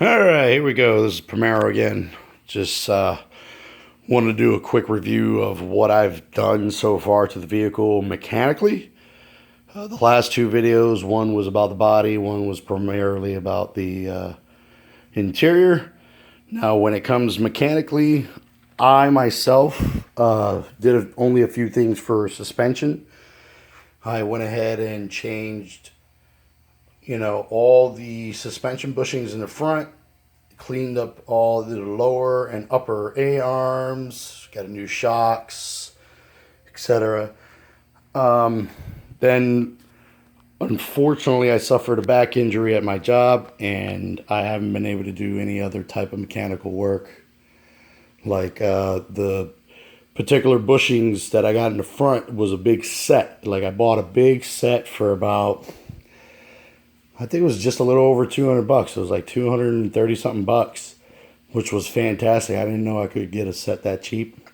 All right, here we go. This is Primero again. Just want to do a quick review of what I've done so far to the vehicle mechanically. The last two videos, one was about the body, one was primarily about the interior. Now, when it comes mechanically, I myself did only a few things for suspension. I went ahead and changed, all the suspension bushings in the front, cleaned up all the lower and upper A-arms, got a new shocks, etc. Then, unfortunately, I suffered a back injury at my job, and I haven't been able to do any other type of mechanical work. Like the particular bushings that I got in the front was a big set. Like I bought a big set for about, I think it was just a little over $200. It was like 230 something bucks, which was fantastic. I didn't know I could get a set that cheap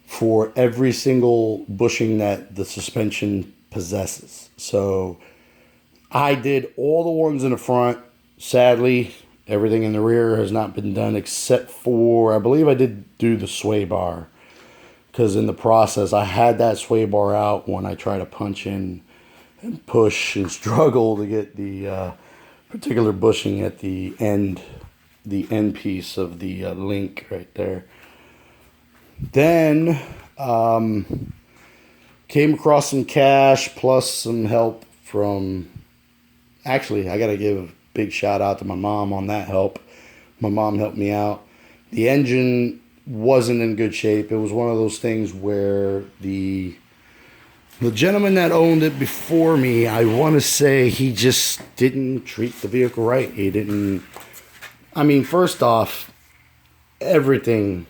for every single bushing that the suspension possesses. So I did all the ones in the front. Sadly, everything in the rear has not been done except for, I believe I did do the sway bar. Because in the process, I had that sway bar out when I tried to punch in and push and struggle to get the particular bushing at the end piece of the link right there. Then came across some cash plus some help from, actually, I got to give a big shout out to my mom on that help. My mom helped me out. The engine wasn't in good shape. It was one of those things where the gentleman that owned it before me, I want to say he just didn't treat the vehicle right. He didn't, I mean, first off, everything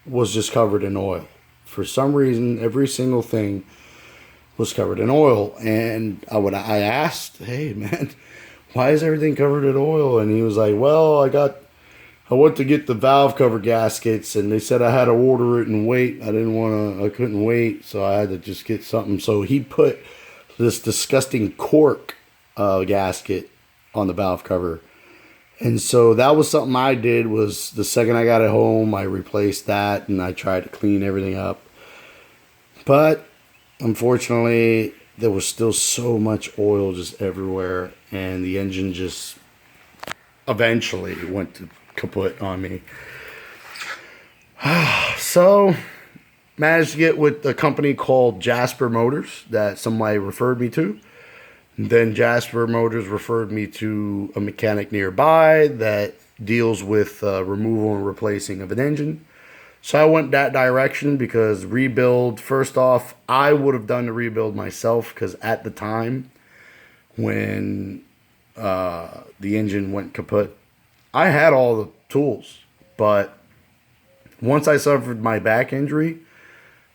was just covered in oil. For some reason, every single thing was covered in oil. And I asked, hey man, why is everything covered in oil? And he was like, well, I went to get the valve cover gaskets, and they said I had to order it and wait. I couldn't wait, so I had to just get something. So he put this disgusting cork gasket on the valve cover. And so that was something I did. Was the second I got it home, I replaced that, and I tried to clean everything up. But unfortunately, there was still so much oil just everywhere, and the engine just eventually went to kaput on me. So managed to get with a company called Jasper Motors that somebody referred me to. Then Jasper Motors referred me to a mechanic nearby that deals with removal and replacing of an engine. So I went that direction because rebuild, first off, I would have done the rebuild myself because at the time when the engine went kaput, I had all the tools, but once I suffered my back injury,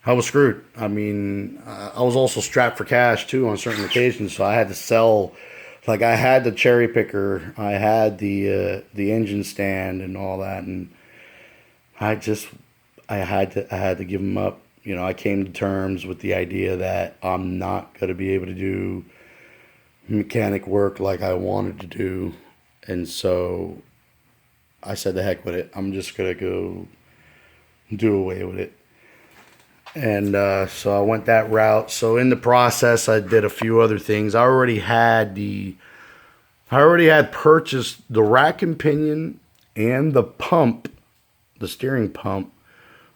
I was screwed. I mean, I was also strapped for cash too on certain occasions, so I had to sell. Like I had the cherry picker, I had the engine stand and all that, and I had to give them up. I came to terms with the idea that I'm not going to be able to do mechanic work like I wanted to do, and so I said, the heck with it. I'm just going to go do away with it. And so I went that route. So in the process, I did a few other things. I already had purchased the rack and pinion and the pump, the steering pump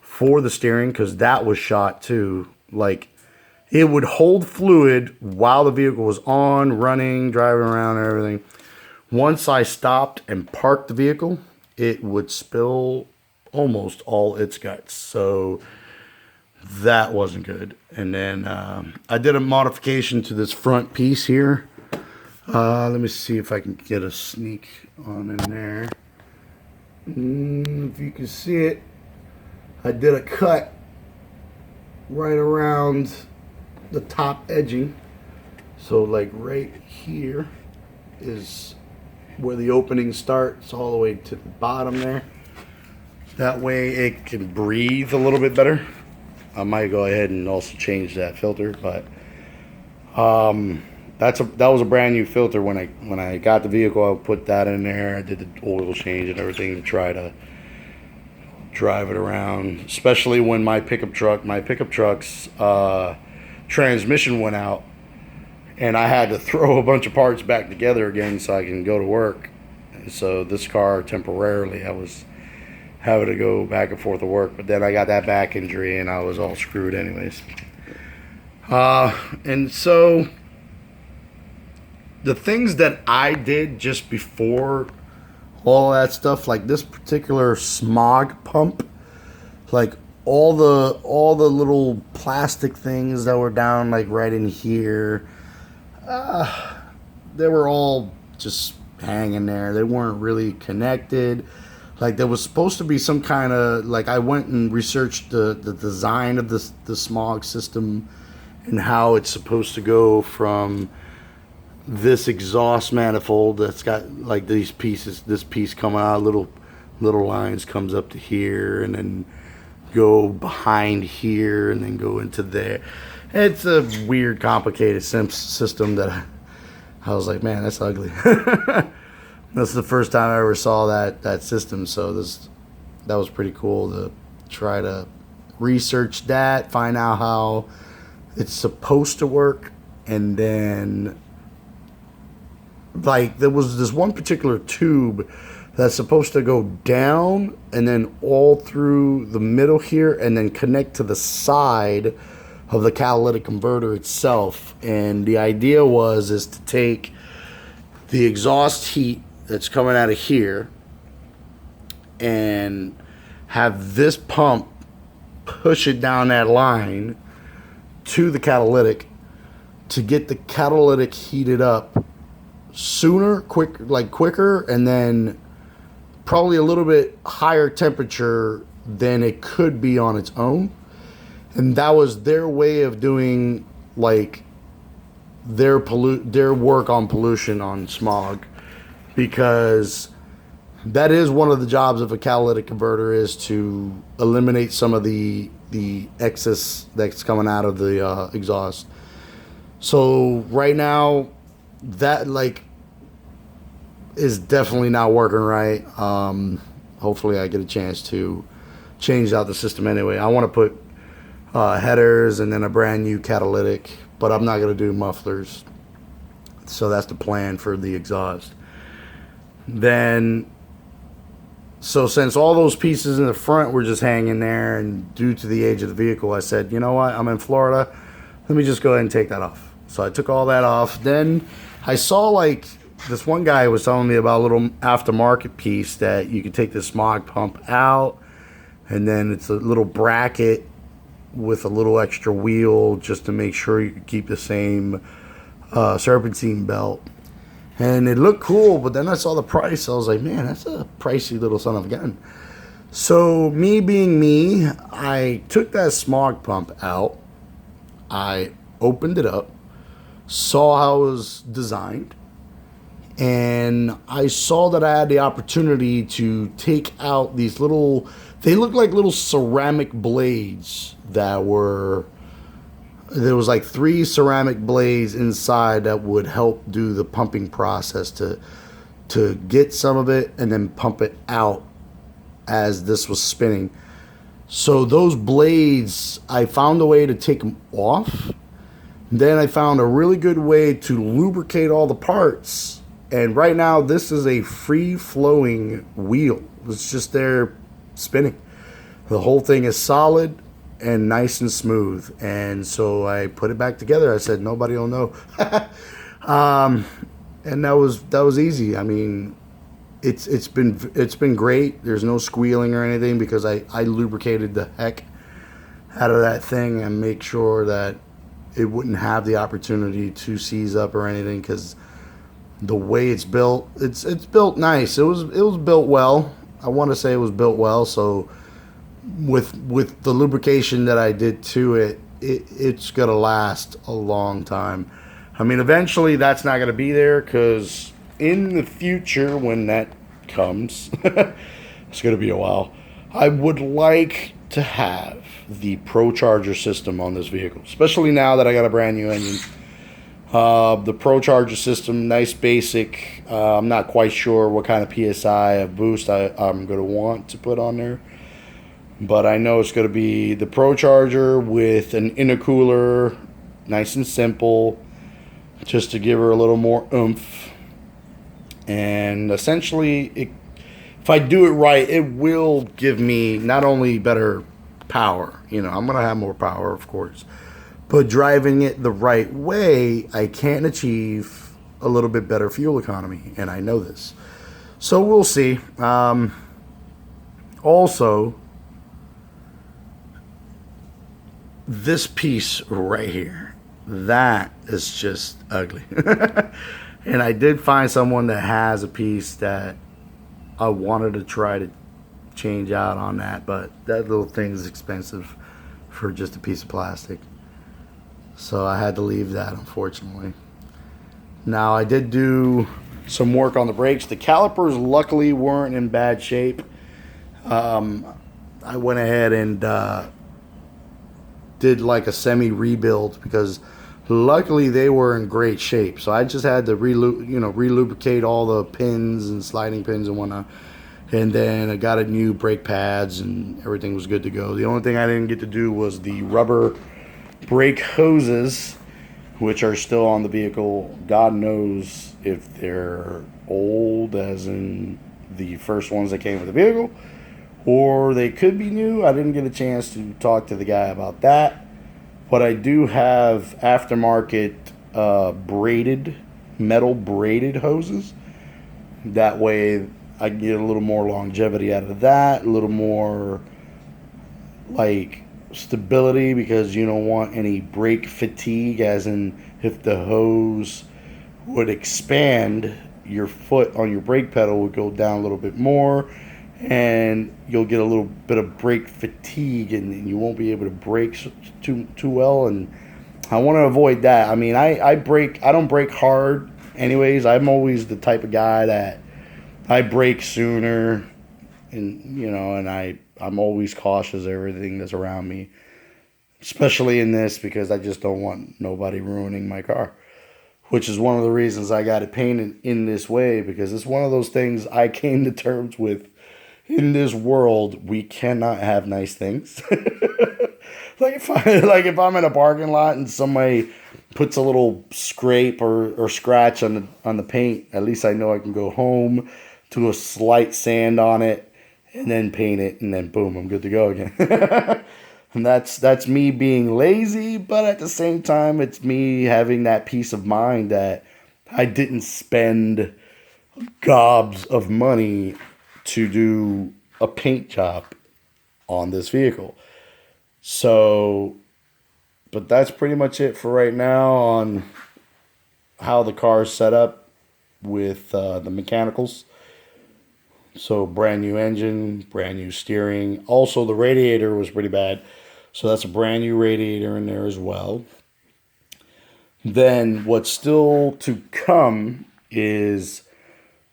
for the steering, because that was shot too. Like it would hold fluid while the vehicle was on, running, driving around and everything. Once I stopped and parked the vehicle, it would spill almost all its guts. So that wasn't good. And then I did a modification to this front piece here. Let me see if I can get a sneak on in there. If you can see it, I did a cut right around the top edging. So like right here is where the opening starts all the way to the bottom there. That way it can breathe a little bit better. I might go ahead and also change that filter, but that was a brand new filter when I got the vehicle. I put that in there. I did the oil change and everything to try to drive it around, especially when my pickup truck's transmission went out, and I had to throw a bunch of parts back together again so I can go to work. And so this car, temporarily, I was having to go back and forth to work, but then I got that back injury and I was all screwed anyways. And so the things that I did just before all that stuff, like this particular smog pump, like all the little plastic things that were down like right in here, they were all just hanging there. They weren't really connected. Like there was supposed to be some kind of, like, I went and researched the design of the smog system and how it's supposed to go from this exhaust manifold that's got like these pieces, this piece coming out, little lines comes up to here and then go behind here and then go into there. It's a weird, complicated system that I was like, man, that's ugly. That's the first time I ever saw that system. So that was pretty cool to try to research that, find out how it's supposed to work. And then, like, there was this one particular tube that's supposed to go down and then all through the middle here and then connect to the side of the catalytic converter itself. And the idea is to take the exhaust heat that's coming out of here and have this pump push it down that line to the catalytic to get the catalytic heated up sooner, quicker, and then probably a little bit higher temperature than it could be on its own. And that was their way of doing like their work on pollution, on smog, because that is one of the jobs of a catalytic converter, is to eliminate some of the excess that's coming out of the exhaust. So right now that is definitely not working right. Hopefully I get a chance to change out the system anyway. I want to put headers and then a brand new catalytic, but I'm not going to do mufflers. So that's the plan for the exhaust. Then, so since all those pieces in the front were just hanging there, and due to the age of the vehicle, I said, you know what, I'm in Florida, let me just go ahead and take that off. So I took all that off. Then I saw, like, this one guy was telling me about a little aftermarket piece that you could take the smog pump out, and then it's a little bracket with a little extra wheel just to make sure you keep the same serpentine belt. And it looked cool, but then I saw the price. I was like, man, that's a pricey little son of a gun. So me being me, I took that smog pump out. I opened it up, saw how it was designed, and I saw that I had the opportunity to take out these little, they look like little ceramic blades that were, there was like 3 ceramic blades inside that would help do the pumping process to get some of it and then pump it out as this was spinning. So those blades, I found a way to take them off. Then I found a really good way to lubricate all the parts. And right now this is a free-flowing wheel. It's just there spinning. The whole thing is solid and nice and smooth. And so I put it back together. I said, nobody will know. And that was easy. I mean, it's been great. There's no squealing or anything because I lubricated the heck out of that thing and make sure that it wouldn't have the opportunity to seize up or anything, because the way it's built, it's built nice. It was built well. I want to say it was built well. So with the lubrication that I did to it, it's gonna last a long time. I mean, eventually that's not gonna be there, because in the future, when that comes, it's gonna be a while, I would like to have the Pro Charger system on this vehicle, especially now that I got a brand new engine. The Pro Charger system, nice basic. I'm not quite sure what kind of PSI of boost I'm going to want to put on there. But I know it's going to be the Pro Charger with an intercooler, nice and simple, just to give her a little more oomph. And essentially, if I do it right, it will give me not only better power, I'm going to have more power, of course, but driving it the right way, I can achieve a little bit better fuel economy, and I know this. So we'll see. Also, this piece right here, that is just ugly. And I did find someone that has a piece that I wanted to try to change out on that, but that little thing is expensive for just a piece of plastic. So I had to leave that, unfortunately. Now, I did do some work on the brakes. The calipers luckily weren't in bad shape. I went ahead and did like a semi-rebuild because luckily they were in great shape. So I just had to relubricate all the pins and sliding pins and whatnot. And then I got a new brake pads and everything was good to go. The only thing I didn't get to do was the rubber brake hoses, which are still on the vehicle. God knows if they're old, as in the first ones that came with the vehicle, or they could be new. I didn't get a chance to talk to the guy about that. But I do have aftermarket metal braided hoses. That way I can get a little more longevity out of that, a little more like stability, because you don't want any brake fatigue, as in if the hose would expand, your foot on your brake pedal would go down a little bit more, and you'll get a little bit of brake fatigue, and you won't be able to brake too well. And I want to avoid that. I mean, I don't brake hard anyways. I'm always the type of guy that I brake sooner, and I'm always cautious of everything that's around me, especially in this, because I just don't want nobody ruining my car, which is one of the reasons I got it painted in this way, because it's one of those things I came to terms with. In this world, we cannot have nice things. if I'm in a parking lot and somebody puts a little scrape or scratch on the paint, at least I know I can go home, do a slight sand on it, and then paint it, and then boom, I'm good to go again. And that's me being lazy, but at the same time, it's me having that peace of mind that I didn't spend gobs of money to do a paint job on this vehicle. So, but that's pretty much it for right now on how the car is set up with the mechanicals. So brand new engine, brand new steering. Also, the radiator was pretty bad, so that's a brand new radiator in there as well. Then what's still to come is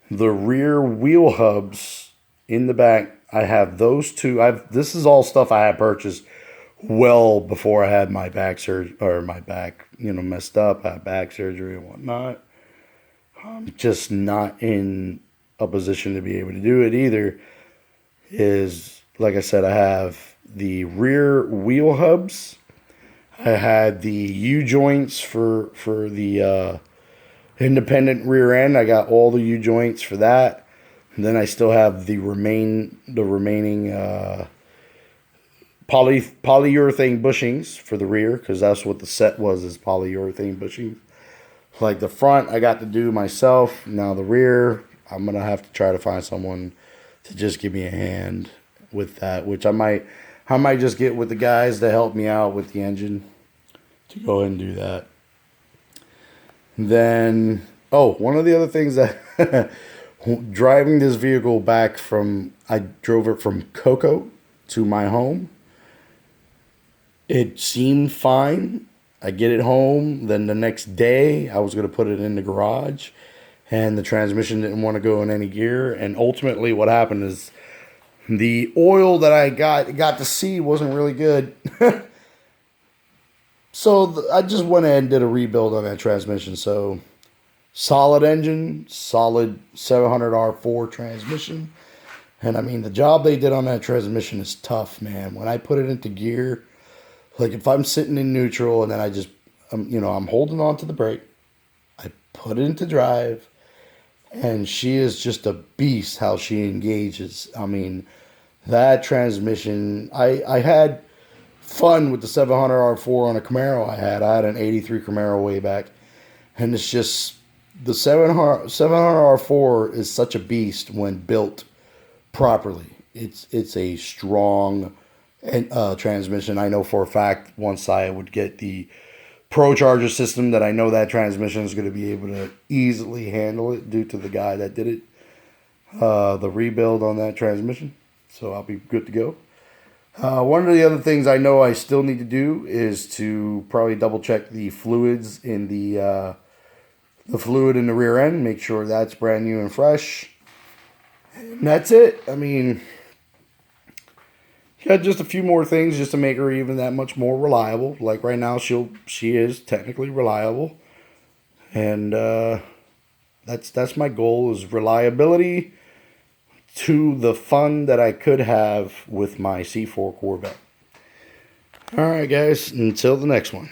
the rear wheel hubs in the back. I have those two. This is all stuff I had purchased well before I had my back surgery, or my back, messed up. I had back surgery and whatnot. I'm just not in a position to be able to do it either. Is, like I said, I have the rear wheel hubs. I had the U-joints for the independent rear end. I got all the U-joints for that. And then I still have the remaining polyurethane bushings for the rear, because that's what the set was, is polyurethane bushings. Like the front, I got to do myself. Now the rear, I'm going to have to try to find someone to just give me a hand with that, which I might just get with the guys to help me out with the engine to go ahead and do that. Then, one of the other things that driving this vehicle back I drove it from Cocoa to my home. It seemed fine. I get it home. Then the next day, I was going to put it in the garage, and the transmission didn't want to go in any gear. And ultimately, what happened is the oil that I got to see wasn't really good. So I just went ahead and did a rebuild on that transmission. So solid engine, solid 700R4 transmission. And I mean, the job they did on that transmission is tough, man. When I put it into gear, like if I'm sitting in neutral and then I'm holding on to the brake, I put it into drive, and she is just a beast how she engages. I mean, that transmission, I had fun with the 700R4 on a Camaro I had an 83 Camaro way back. And it's just, the 700R4 is such a beast when built properly. It's a strong transmission. I know for a fact once I would get the Pro Charger system that I know that transmission is going to be able to easily handle it due to the guy that did it, the rebuild on that transmission. So I'll be good to go. One of the other things I know I still need to do is to probably double check the fluids in the fluid in the rear end, make sure that's brand new and fresh. And that's it. I mean, yeah, just a few more things just to make her even that much more reliable. Like right now, she is technically reliable, and that's my goal, is reliability to the fun that I could have with my C4 Corvette. All right, guys, until the next one.